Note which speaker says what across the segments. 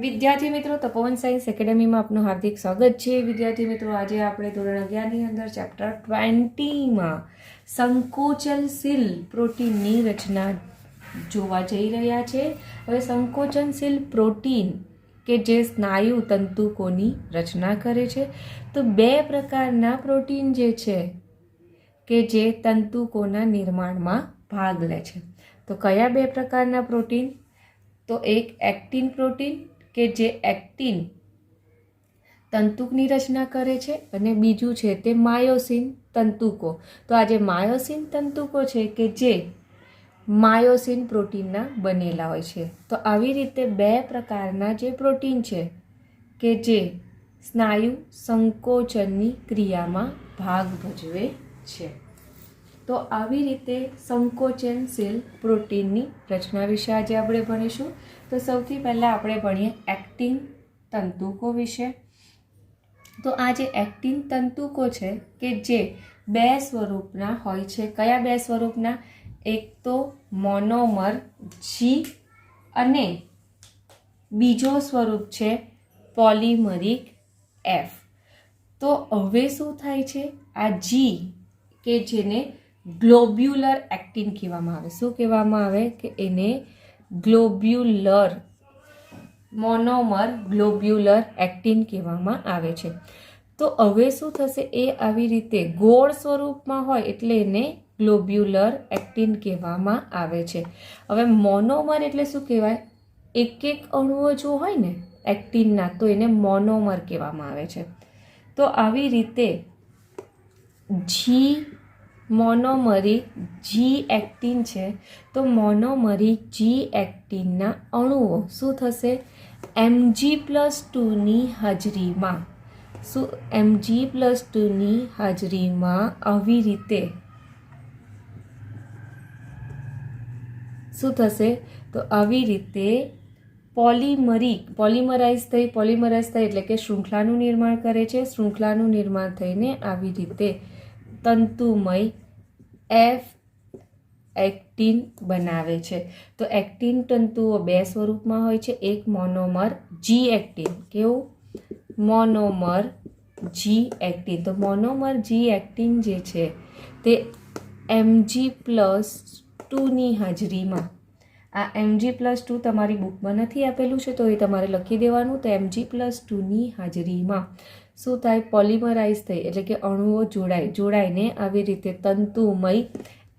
Speaker 1: વિદ્યાર્થી મિત્રો, તપોવન સાયન્સ એકેડેમીમાં આપનું હાર્દિક સ્વાગત છે. વિદ્યાર્થી મિત્રો, આજે આપણે ધોરણ 11ની અંદર ચેપ્ટર 20માં સંકોચનશીલ પ્રોટીનની રચના જોવા જઈ રહ્યા છે. હવે સંકોચનશીલ પ્રોટીન કે જે સ્નાયુ તંતુકોની રચના કરે છે, તો બે પ્રકારના પ્રોટીન જે છે કે જે તંતુકોના નિર્માણમાં ભાગ લે છે. તો કયા બે પ્રકારના પ્રોટીન? તો એક એક્ટિન પ્રોટીન કે જે એક્ટિન તંતુકની રચના કરે છે, અને બીજું છે તે માયોસિન તંતુકો. તો આ જે માયોસિન તંતુકો છે કે જે માયોસિન પ્રોટીનના બનેલા હોય છે. તો આવી રીતે બે પ્રકારના જે પ્રોટીન છે કે જે સ્નાયુ સંકોચનની ક્રિયામાં ભાગ ભજવે છે. તો આવી રીતે સંકોચનશીલ પ્રોટીનની રચના વિશે આજે આપણે ભણીશું. તો સૌથી પહેલાં આપણે ભણીએ એક્ટિન તંતુકો વિશે. તો આ જે એક્ટિન તંતુકો છે કે જે બે સ્વરૂપના હોય છે. કયા બે સ્વરૂપના? એક તો મોનોમર જી અને બીજો સ્વરૂપ છે પોલિમરિક એફ. તો હવે શું થાય છે? આ જી કે જેને ગ્લોબ્યુલર એક્ટિન કહેવામાં આવે. શું કહેવામાં આવે? કે એને ગ્લોબ્યુલર મોનોમર ગ્લોબ્યુલર એક્ટિન કહેવામાં આવે છે. તો હવે શું થશે? એ આવી રીતે ગોળ સ્વરૂપમાં હોય એટલે એને ગ્લોબ્યુલર એક્ટિન કહેવામાં આવે છે. હવે મોનોમર એટલે શું કહેવાય? એક એક અણુઓ જો હોય ને એક્ટિનના, તો એને મોનોમર કહેવામાં આવે છે. તો આવી રીતે જી મોનોમરિક જી એક્ટિન છે. તો મોનોમરિક જી એક્ટિનના અણુઓ શું થશે? Mg+2ની હાજરીમાં Mg+2ની હાજરીમાં આવી રીતે શું થશે? તો આવી રીતે પોલિમરાઇઝ થાય એટલે કે શૃંખલાનું નિર્માણ કરે છે. શૃંખલાનું નિર્માણ થઈને આવી રીતે તંતુમય એફ એક્ટિન બનાવે છે. તો એક્ટિન તંતુઓ બે સ્વરૂપમાં હોય છે. એક મોનોમર જી એક્ટિન. કેવું? મોનોમર જી એક્ટિન. તો મોનોમર જી એક્ટિન જે છે તે Mg+2ની હાજરીમાં, આ Mg+2 તમારી બુકમાં નથી આપેલું છે તો એ તમારે લખી દેવાનું. તો Mg+2ની હાજરીમાં શું થાય? પોલિમરાઇઝ થઈ એટલે કે અણુઓ જોડાઈને આવી રીતે તંતુમય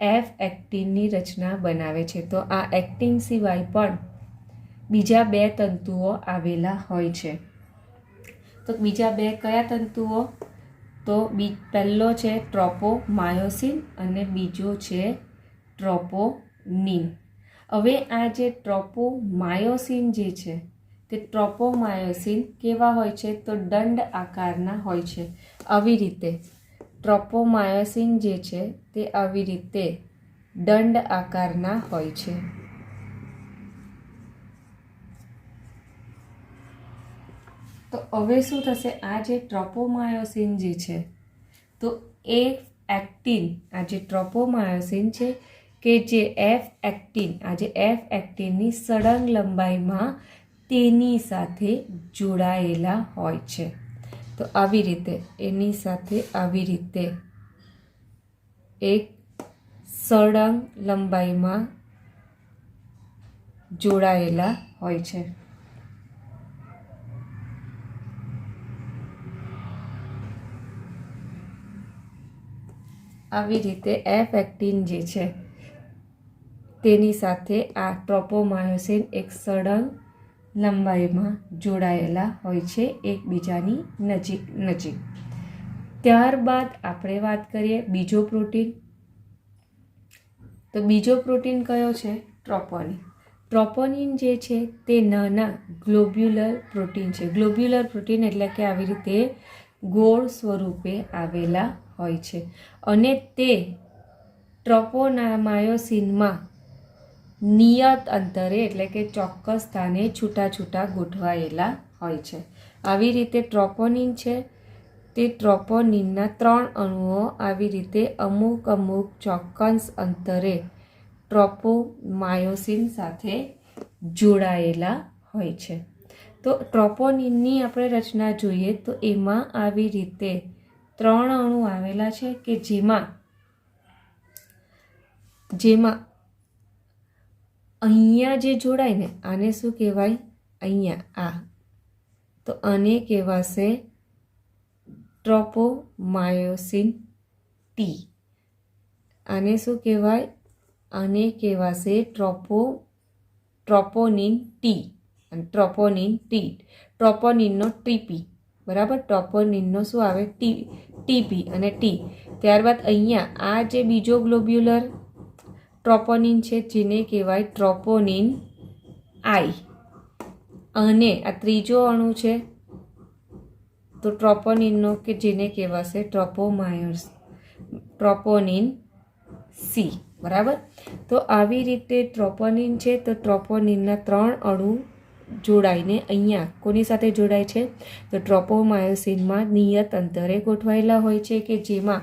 Speaker 1: એફ એક્ટિનની રચના બનાવે છે. તો આ એક્ટિન સિવાય પણ બીજા બે તંતુઓ આવેલા હોય છે. તો બીજા બે કયા તંતુઓ? તો પહેલો છે ટ્રોપોમાયોસિન અને બીજો છે ટ્રોપોનિન. હવે આ જે ટ્રોપોમાયોસિન જે છે તે ટ્રોપોમાયોસિન કેવા હોય છે? તો દંડ આકારના હોય છે. આવી રીતે ટ્રોપોમાયોસિન જે છે તે આવી રીતે દંડ આકારના હોય છે. તો હવે શું થશે? આ જે ટ્રોપોમાયોસિન જે છે તો એ એક્ટિન, આ જે ટ્રોપોમાયોસિન છે કે જે એફ એક્ટિન, આ જે એફ એક્ટિનની સળંગ લંબાઈમાં તેની સાથે જોડાયેલા હોય છે. તો આવી રીતે એની સાથે આવી રીતે એક સળંગ લંબાઈમાં જોડાયેલા હોય છે. આવી રીતે એફ એક્ટિન જે છે તેની સાથે આ ટ્રોપોમાયોસિન એક સળંગ લંબાઈમાં જોડાયેલા હોય છે એકબીજાની નજીક. ત્યારબાદ આપણે વાત કરીએ બીજો પ્રોટીન. તો બીજો પ્રોટીન કયો છે? ટ્રોપોનિન. ટ્રોપોનિન જે છે તે નાના ગ્લોબ્યુલર પ્રોટીન છે. ગ્લોબ્યુલર પ્રોટીન એટલે કે આવી રીતે ગોળ સ્વરૂપે આવેલા હોય છે અને તે ટ્રોપોમાયોસિનમાં નિયત અંતરે એટલે કે ચોક્કસ સ્થાને છૂટા ગોઠવાયેલા હોય છે. આવી રીતે ટ્રોપોનિન છે તે ટ્રોપોનિનના 3 અણુઓ આવી રીતે અમુક ચોક્કસ અંતરે ટ્રોપોમાયોસિન સાથે જોડાયેલા હોય છે. તો ટ્રોપોનિનની આપણે રચના જોઈએ તો એમાં આવી રીતે 3 અણુ આવેલા છે કે જેમાં અહીંયા જે જોડાય ને આને શું કહેવાય? અહીંયા આ, તો આને કહેવાશે ટ્રોપોમાયોસિન ટી. આને શું કહેવાય? આને કહેવાશે ટ્રોપોનિન ટી. અને ટ્રોપોનિન ટી, ટ્રોપોનિનનો ટીપી, બરાબર. ટ્રોપોનિનનો શું આવે? ટીપી અને ટી. ત્યારબાદ અહીંયા આ જે બીજો ગ્લોબ્યુલર ટ્રોપોનિન છે જેને કહેવાય ટ્રોપોનિન આઈ. અને આ ત્રીજો અણુ છે તો ટ્રોપોનિનનો કે જેને કહેવાશે ટ્રોપોનિન સી, બરાબર. તો આવી રીતે ટ્રોપોનિન છે તો ટ્રોપોનિનના 3 અણુ જોડાઈને અહીંયા કોની સાથે જોડાય છે? તો ટ્રોપોમાયોસિનમાં નિયત અંતરે ગોઠવાયેલા હોય છે કે જેમાં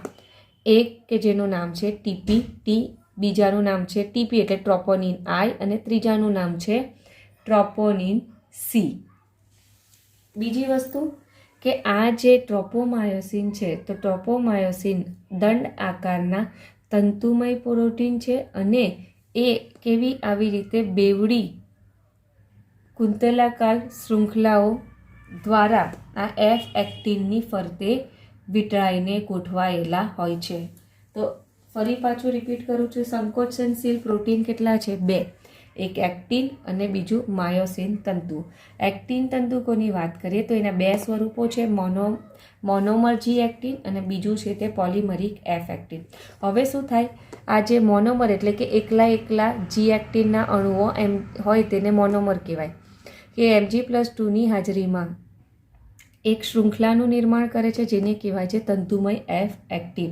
Speaker 1: એક કે જેનું નામ છે ટીપી ટી, બીજાનું નામ છે ટીપી એટલે ટ્રોપોનિન આઈ અને ત્રીજાનું નામ છે ટ્રોપોનિન સી. બીજી વસ્તુ કે આ જે ટ્રોપોમાયોસિન છે તો ટ્રોપોમાયોસિન દંડ આકારના તંતુમય પ્રોટીન છે અને એ કેવી આવી રીતે બેવડી કુંતલાકાર શૃંખલાઓ દ્વારા આ એફ એક્ટિનની ફરતે વીંટળાઈને ગોઠવાયેલા હોય છે. તો ફરી પાછું રિપીટ કરું છું, સંકોચનશીલ પ્રોટીન કેટલા છે? 2. એક એક્ટિન અને બીજું માયોસિન તંતુ. એક્ટિન તંતુકોની વાત કરીએ તો એના 2 સ્વરૂપો છે, મોનોમર જી એક્ટિન અને બીજું છે તે પોલિમરિક એફ એક્ટિન. હવે શું થાય? આ જે મોનોમર એટલે કે એકલા જી એક્ટિનના અણુઓ એમ હોય તેને મોનોમર કહેવાય કે Mg+2ની હાજરીમાં એક શૃંખલાનું નિર્માણ કરે છે જેને કહેવાય છે તંતુમય એફ એક્ટિન.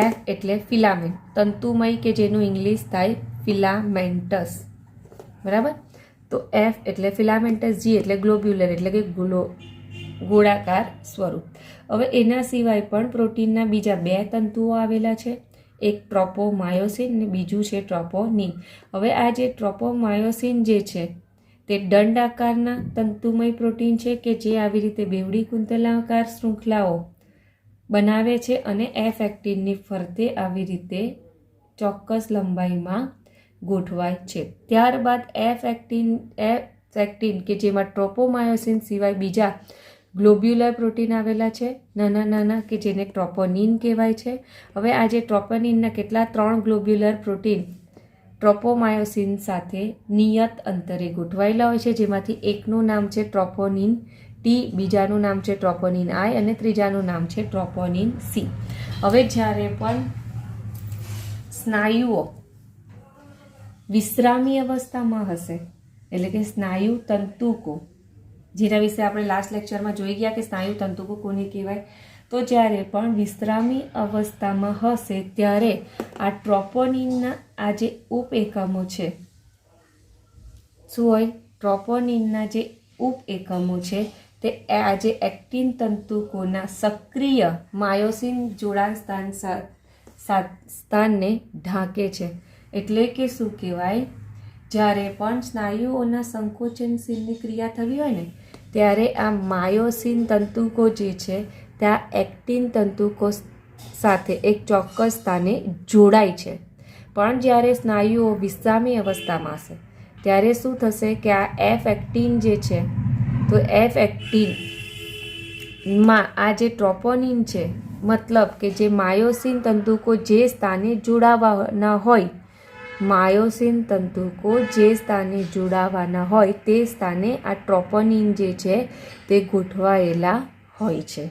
Speaker 1: એફ એટલે ફિલામેન્ટ, તંતુમય કે જેનું ઇંગ્લિશ થાય ફિલામેન્ટસ, બરાબર. તો એફ એટલે ફિલામેન્ટસ, જી એટલે ગ્લોબ્યુલર એટલે કે ગોળાકાર સ્વરૂપ. હવે એના સિવાય પણ પ્રોટીનના બીજા 2 તંતુઓ આવેલા છે, એક ટ્રોપોમાયોસિન અને બીજું છે ટ્રોપોનિન. હવે આ જે ટ્રોપોમાયોસિન જે છે તે દંડ આકારના તંતુમય પ્રોટીન છે કે જે આવી રીતે બેવડી કુંતલાકાર શૃંખલાઓ બનાવે છે અને એફ એક્ટિનની ફરતે આવી રીતે ચોક્કસ લંબાઈમાં ગોઠવાય છે. ત્યારબાદ એફ એક્ટિન કે જેમાં ટ્રોપોમાયોસિન સિવાય બીજા ગ્લોબ્યુલર પ્રોટીન આવેલા છે નાના કે જેને ટ્રોપોનિન કહેવાય છે. હવે આ જે ટ્રોપોનિનના કેટલા 3 ગ્લોબ્યુલર પ્રોટીન ટ્રોપોમાયોસિન સાથે નિયત અંતરે ગોઠવાયેલા હોય છે જેમાંથી એકનું નામ છે ટ્રોપોનિન ટી, બીજાનું નામ છે ટ્રોપોનિન આઈ અને ત્રીજાનું નામ છે ટ્રોપોનિન સી. હવે જ્યારે પણ સ્નાયુઓ વિશ્રામી અવસ્થામાં હશે એટલે કે સ્નાયુ તંતુકો, જેના વિશે આપણે લાસ્ટ લેક્ચરમાં જોઈ ગયા કે સ્નાયુ તંતુકો કોને કહેવાય, તો જ્યારે પણ વિશ્રામી અવસ્થામાં હશે ત્યારે આ ટ્રોપોનિનના આ જે ઉપ એકમો છે શું હોય? ટ્રોપોનિનના જે ઉપ એકમો છે તે આ જે એક્ટિન તંતુકોના સક્રિય માયોસિન જોડાણ સ્થાનને ઢાંકે છે. એટલે કે શું કહેવાય? જ્યારે પણ સ્નાયુઓના સંકોચનશીલની ક્રિયા થવી હોય ને ત્યારે આ માયોસિન તંતુકો જે છે ત્યાં એક્ટિન તંતુકો સાથે એક ચોક્કસ સ્થાને જોડાય છે. પણ જ્યારે સ્નાયુઓ વિશ્રામી અવસ્થામાં હશે ત્યારે શું થશે કે આ એફ એક્ટિન જે છે તો એફ એક્ટિનમાં આ જે ટ્રોપોનિન છે મતલબ કે જે માયોસિન તંતુકો જે સ્થાને જોડાવાના હોય, માયોસિન તંતુકો જે સ્થાને જોડાવાના હોય તે સ્થાને આ ટ્રોપોનિન જે છે તે ગોઠવાયેલા હોય છે.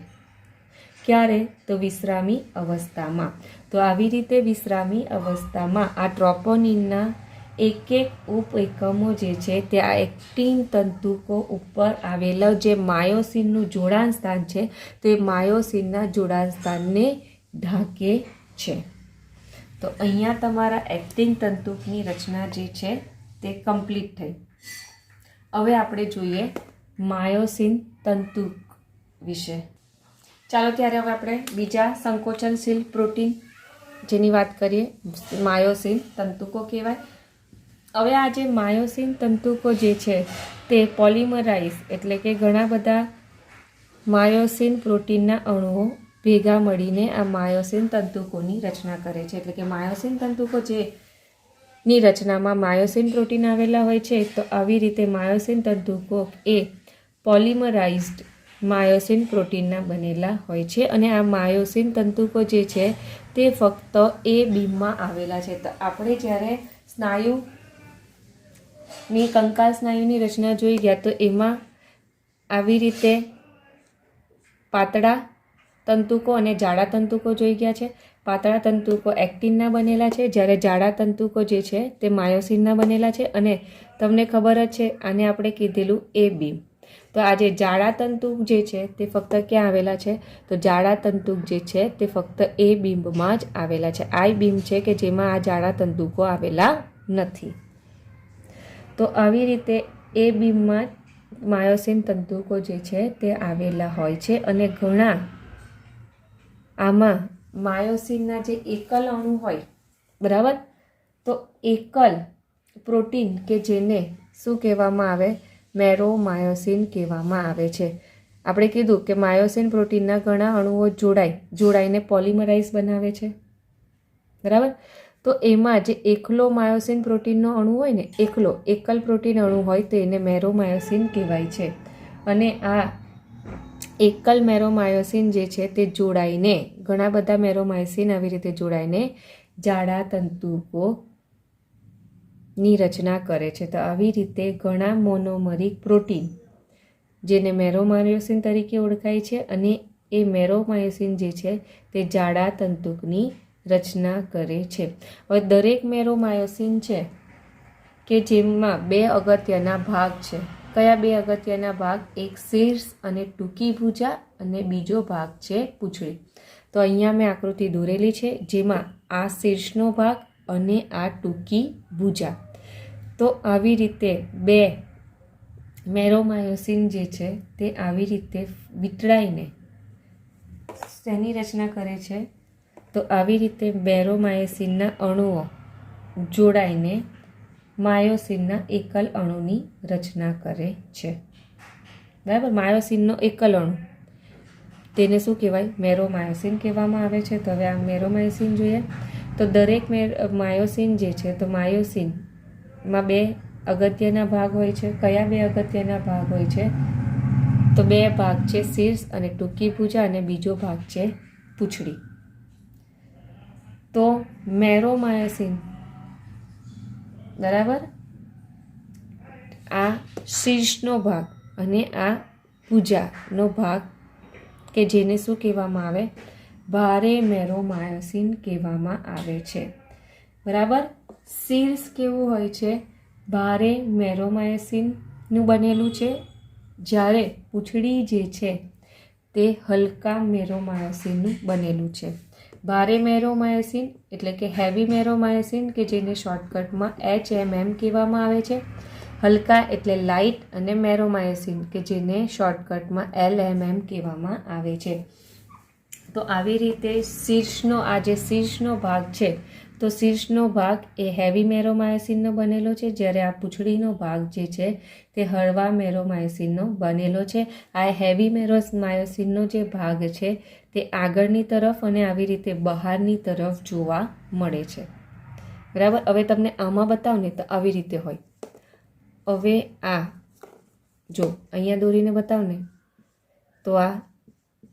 Speaker 1: ક્યારે? તો વિશ્રામી અવસ્થામાં. તો આવી રીતે વિશ્રામી અવસ્થામાં આ ટ્રોપોનિનના એક ઉપ એકમો જે છે તે આ એક્ટિન તંતુકો ઉપર આવેલા જે માયોસિનનું જોડાણ સ્થાન છે તે માયોસિનના જોડાણ સ્થાનને ઢાંકે છે. તો અહીંયા તમારા એક્ટિન તંતુકની રચના જે છે તે કમ્પ્લીટ થઈ. હવે આપણે જોઈએ માયોસિન તંતુક વિશે. ચાલો ત્યારે હવે આપણે બીજા સંકોચનશીલ પ્રોટીન જેની વાત કરીએ, માયોસિન તંતુકો કહેવાય. હવે આ જે માયોસિન તંતુકો જે છે તે પોલિમરાઇઝ એટલે કે ઘણા બધા માયોસિન પ્રોટીનના અણુઓ ભેગા મળીને આ માયોસિન તંતુકોની રચના કરે છે. એટલે કે માયોસિન તંતુકો જે ની રચનામાં માયોસિન પ્રોટીન આવેલા હોય છે. તો આવી રીતે માયોસિન તંતુકો એ પોલિમરાઇઝ્ડ માયોસિન પ્રોટીનના બનેલા હોય છે. અને આ માયોસિન તંતુકો જે છે તે ફક્ત એ બીમમાં આવેલા છે. તો આપણે જ્યારે સ્નાયુની કંકાલ સ્નાયુની રચના જોઈ ગયા તો એમાં આવી રીતે પાતળા તંતુકો અને જાડા તંતુકો જોઈ ગયા છે. પાતળા તંતુકો એક્ટિનના બનેલા છે, જ્યારે જાડા તંતુકો જે છે તે માયોસિનના બનેલા છે. અને તમને ખબર જ છે આને આપણે કીધેલું એ બીમ. તો આ જે જાડા તંતુક જે છે તે ફક્ત ક્યાં આવેલા છે? તો જાડા તંતુક જે છે તે ફક્ત એ બીમમાં જ આવેલા છે. આઈ બીમ છે કે જેમાં આ જાડા તંતુકો આવેલા નથી. તો આવી રીતે એ બીમમાં માયોસિન તંતુકો જે છે તે આવેલા હોય છે. અને ઘણા આમાં માયોસિનના જે એકલ અણુ હોય, બરાબર, તો એકલ પ્રોટીન કે જેને શું કહેવામાં આવે? મેરોમાયોસિન કહેવામાં આવે છે. આપણે કીધું કે માયોસિન પ્રોટીનના ઘણા અણુઓ જોડાઈને પોલિમરાઇઝ બનાવે છે, બરાબર. તો એમાં જે એકલો માયોસિન પ્રોટીનનો અણુ હોય ને, એકલ પ્રોટીન અણુ હોય તો એને મેરોમાયોસિન કહેવાય છે. અને આ એકલ મેરોમાયોસિન જે છે તે જોડાઈને, ઘણા બધા મેરોમાયોસિન આવી રીતે જોડાઈને જાડા તંતુકોની રચના કરે છે. તો આવી રીતે ઘણા મોનોમરિક પ્રોટીન જેને મેરોમાયોસિન તરીકે ઓળખાય છે, અને એ મેરોમાયોસિન જે છે તે જાડા તંતુકની રચના કરે છે. હવે દરેક મેરોમાયોસિન છે કે જેમાં બે અગત્યના ભાગ છે. કયા બે અગત્યના ભાગ? એક શીર્ષ અને ટૂંકી ભુજા, અને બીજો ભાગ છે પૂંછડી. તો અહીંયા મેં આકૃતિ દોરેલી છે જેમાં આ શીર્ષનો ભાગ અને આ ટૂંકી ભુજા. તો આવી રીતે બે મેરોમાયોસિન જે છે તે આવી રીતે વીંટળાઈને શેની રચના કરે છે? તો આવી રીતે મેરોમાયોસિનના અણુઓ જોડાઈને માયોસિનના એકલ અણુની રચના કરે છે, બરાબર. માયોસિનનો એકલ અણુ તેને શું કહેવાય? મેરોમાયોસિન કહેવામાં આવે છે. તો હવે આ મેરોમાયોસિન જોઈએ તો દરેક માયોસિન જે છે, તો માયોસિનમાં બે અગત્યના ભાગ હોય છે. કયા બે અગત્યના ભાગ હોય છે? તો બે ભાગ છે, શીર્ષ અને ટૂંકી ભુજા, અને બીજો ભાગ છે પૂંછડી. તો મેરોમાયોસિન, બરાબર, આ શીર્ષનો ભાગ અને આ ભુજાનો ભાગ કે જેને શું કહેવામાં આવે? ભારે મેરોમાયોસિન કહેવામાં આવે છે, બરાબર. શીર્ષ કેવું હોય છે? ભારે મેરોમાયોસિનનું બનેલું છે, જ્યારે પૂંછડી જે છે તે હલકા મેરોમાયોસિનનું બનેલું છે. ભારે મેરોમાયોસિન એટલે કે હેવી મેરોમાયોસિન કે જેને શોર્ટકટમાં HMM કહેવામાં આવે છે. હલકા એટલે લાઇટ અને મેરોમાયોસિન કે જેને શોર્ટકટમાં LMM કહેવામાં આવે છે. તો આવી રીતે શીર્ષનો આ જે શીર્ષનો ભાગ છે, તો શીર્ષનો ભાગ એ હેવી મેરોમાયોસિનનો બનેલો છે, જ્યારે આ પૂંછડીનો ભાગ જે છે તે હળવા મેરોમાયોસિનનો બનેલો છે. આ હેવી મેરોમાયોસિનનો જે ભાગ છે તે આગળની તરફ અને આવી રીતે બહારની તરફ જોવા મળે છે, બરાબર. હવે તમને આમાં બતાવું ને તો આવી રીતે હોય. હવે આ જો અહીંયા દોરીને બતાવ ને તો આ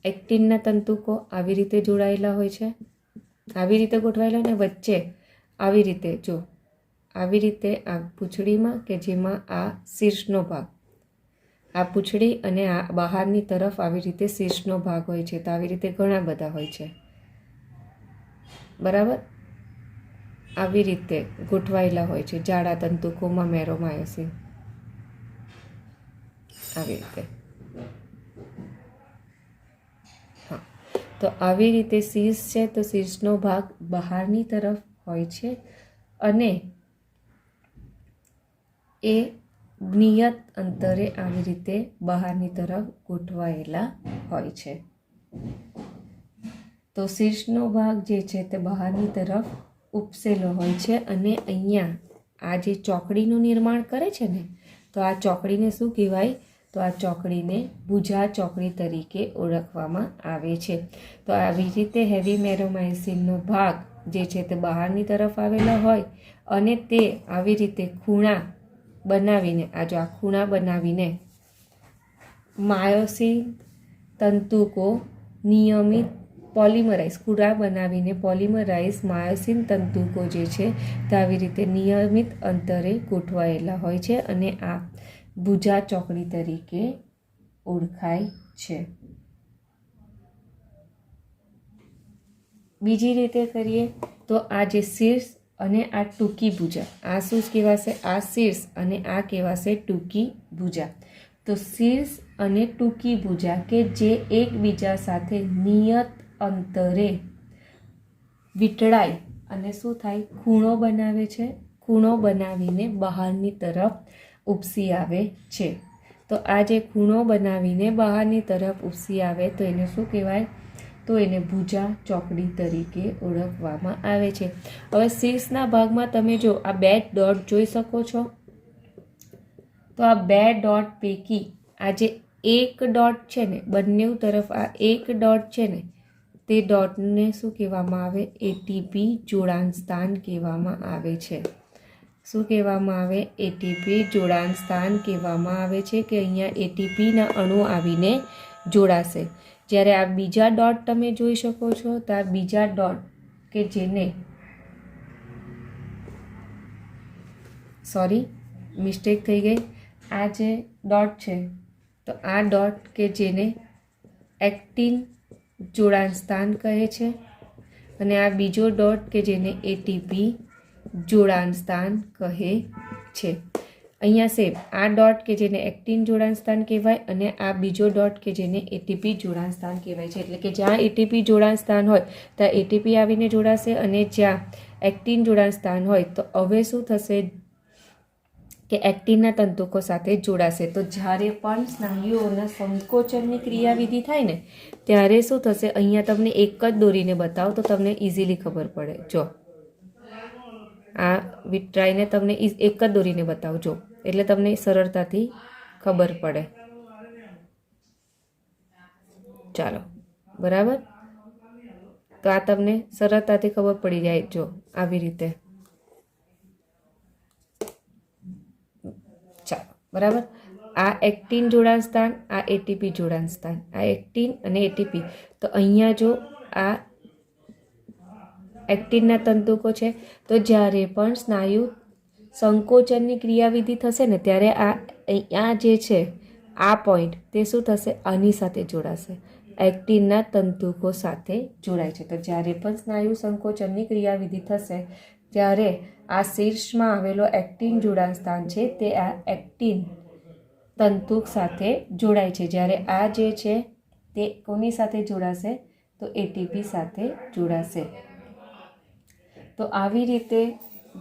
Speaker 1: એક્ટિનના તંતુકો આવી રીતે જોડાયેલા હોય છે, આવી રીતે ગોઠવાયેલા, ને વચ્ચે આવી રીતે જો આવી રીતે આ પૂંછડીમાં કે જેમાં આ શીર્ષનો ભાગ, આ પૂંછડી અને આ બહારની તરફ આવી રીતે શીર્ષનો ભાગ હોય છે. તો આવી રીતે ઘણા બધા હોય છે, બરાબર. આવી રીતે ગોઠવાયેલા હોય છે જાડા તંતુકોમાં મેરોમાયોસિન, આવી રીતે. હા, તો આવી રીતે શીર્ષ છે તો શીર્ષનો ભાગ બહારની તરફ હોય છે અને એ નિયત અંતરે આવી રીતે બહારની તરફ ગોઠવાયેલા હોય છે. તો શીર્ષનો ભાગ જે છે તે બહારની તરફ ઉપસેલો હોય છે અને અહીંયા આ જે ચોકડીનું નિર્માણ કરે છે ને, તો આ ચોકડીને શું કહેવાય? તો આ ચોકડીને ભુજા ચોકડી તરીકે ઓળખવામાં આવે છે. તો આવી રીતે હેવી મેરોમાયસિનનો ભાગ જે છે તે બહારની તરફ આવેલા હોય અને તે આવી રીતે ખૂણા બનાવીને, આ જો આ ખૂણા બનાવીને માયોસિન તંતુકો નિયમિત પોલિમરાઇઝ, ખૂણા બનાવીને પોલિમરાઇઝ માયોસિન તંતુકો જે છે તે આવી રીતે નિયમિત અંતરે ગોઠવાયેલા હોય છે અને આ ભુજા ચોકડી તરીકે ઓળખાય છે. બીજી રીતે કરીએ તો આ જે શીર્ષ અને આ ટૂંકી ભુજા, આ શું કહેવાશે? આ શીર્ષ અને આ કહેવાશે ટૂંકી ભુજા. તો શીર્ષ અને ટૂંકી ભુજા કે જે એકબીજા સાથે નિયત અંતરે વીંટળાય અને શું થાય? ખૂણો બનાવે છે. ખૂણો બનાવીને બહારની તરફ ઉપસી આવે છે. તો આ જે ખૂણો બનાવીને બહારની તરફ ઉપસી આવે તો એને શું કહેવાય? તો એને ભુજા ચોકડી તરીકે ઓળખવામાં આવે છે. હવે શીર્ષના ભાગમાં તમે જો આ 2 ડોટ જોઈ શકો છો. તો આ 2 ડોટ પૈકી આ જે એક ડોટ છે ને, બંને તરફ આ એક ડોટ છે ને, તે ડોટને શું કહેવામાં આવે? એટીપી જોડાણ સ્થાન કહેવામાં આવે છે. શું કહેવામાં આવે? એટીપી જોડાણ સ્થાન કહેવામાં આવે છે કે અહીંયા એટીપીના અણુ આવીને જોડાશે. જ્યારે આ બીજા ડોટ તમે જોઈ શકો છો, તો આ બીજા ડોટ કે જેને મિસ્ટેક થઈ ગઈ, આ જે ડોટ છે તો આ ડોટ કે જેને એક્ટિન જોડાણ સ્થાન કહે છે અને આ બીજો ડોટ કે જેને એટીપી જોડાણ સ્થાન કહે છે. અહીંયા સેમ આ ડોટ કે જેને એક્ટિન જોડાણ સ્થાન કહેવાય અને આ બીજો ડોટ કે જેને એટીપી જોડાણ સ્થાન કહેવાય છે. એટલે કે જ્યાં એટીપી જોડાણ સ્થાન હોય ત્યાં એટીપી આવીને જોડાશે અને જ્યાં એક્ટિન જોડાણ સ્થાન હોય તો હવે શું થશે કે એક્ટિનના તંતુકો સાથે જોડાશે. તો જ્યારે પણ સ્નાયુઓના સંકોચનની ક્રિયાવિધિ થાય ને ત્યારે શું થશે? અહીંયા તમને એક જ દોરીને બતાવો તો તમને ઇઝીલી ખબર પડે. જો આ વિટ્રાઈને તમને એક જ દોરીને બતાવજો એટલે તમને સરળતાથી ખબર પડે. ચાલો, બરાબર. તો આ તમને સરળતાથી ખબર પડી જાય. જો આવી રીતે. ચાલો, બરાબર. આ એક્ટિન જોડાણ સ્થાન, આ એટીપી જોડાણ સ્થાન, આ એક્ટિન અને એટીપી. તો અહીંયા જો આ એક્ટિનના તંતુકો છે તો જ્યારે પણ સ્નાયુ સંકોચનની ક્રિયાવિધિ થશે ને ત્યારે આ જે છે આ પોઈન્ટ તે શું થશે? આની સાથે જોડાશે, એક્ટિનના તંતુકો સાથે જોડાય છે. તો જ્યારે પણ સ્નાયુ સંકોચનની ક્રિયાવિધિ થશે ત્યારે આ શીર્ષમાં આવેલો એક્ટિન જોડાણ સ્થાન છે તે આ એક્ટિન તંતુક સાથે જોડાય છે. જ્યારે આ જે છે તે કોની સાથે જોડાશે? તો એટીપી સાથે જોડાશે. તો આવી રીતે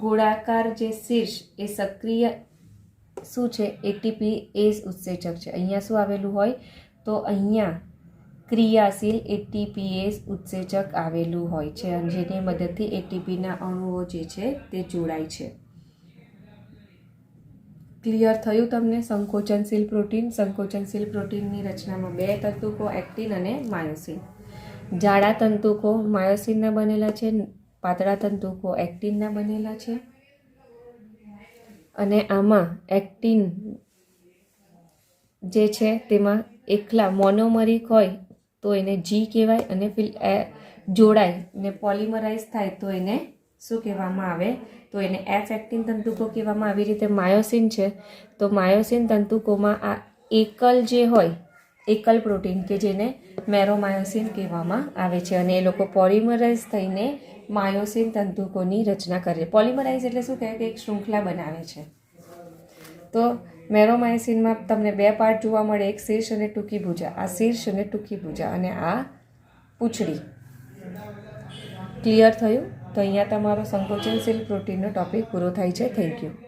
Speaker 1: ગોળાકાર જે શીર્ષ એ સક્રિય શું છે? એટીપી એસ ઉત્સેચક છે. અહીંયા શું આવેલું હોય? તો અહીંયા ક્રિયાશીલ એટીપીએસ ઉત્સેચક આવેલું હોય છે અને જેની મદદથી એટીપીના અણુઓ જે છે તે જોડાય છે. ક્લિયર થયું તમને? સંકોચનશીલ પ્રોટીન. સંકોચનશીલ પ્રોટીનની રચનામાં 2 તંતુકો એક્ટિન અને માયોસિન. જાડા તંતુકો માયોસિનના બનેલા છે, પાતળા તંતુકો એક્ટિનના બનેલા છે. અને આમાં એક્ટિન જે છે તેમાં એકલા મોનોમરિક હોય તો એને જી કહેવાય અને જોડાય ને પોલિમરાઇઝ થાય તો એને શું કહેવામાં આવે? તો એને એફ એક્ટિન તંતુકો કહેવામાં. આવી રીતે માયોસિન છે તો માયોસિન તંતુકોમાં આ એકલ જે હોય, એકલ પ્રોટીન કે જેને મેરોમાયોસિન કહેવામાં આવે છે અને એ લોકો પોલિમરાઇઝ થઈને માયોસિન તંતુકોની રચના કરે છે. પોલિમરાઇઝ એટલે શું કહે? કે એક શૃંખલા બનાવે છે. તો મેરોમાયોસિનમાં તમને 2 પાર્ટ જોવા મળે, એક શીર્ષ અને ટૂંકી ભુજા. આ શીર્ષ અને ટૂંકી ભુજા અને આ પૂંછડી. ક્લિયર થયું? તો અહીંયા તમારો સંકોચનશીલ પ્રોટીનનો ટોપિક પૂરો થાય છે. Thank you.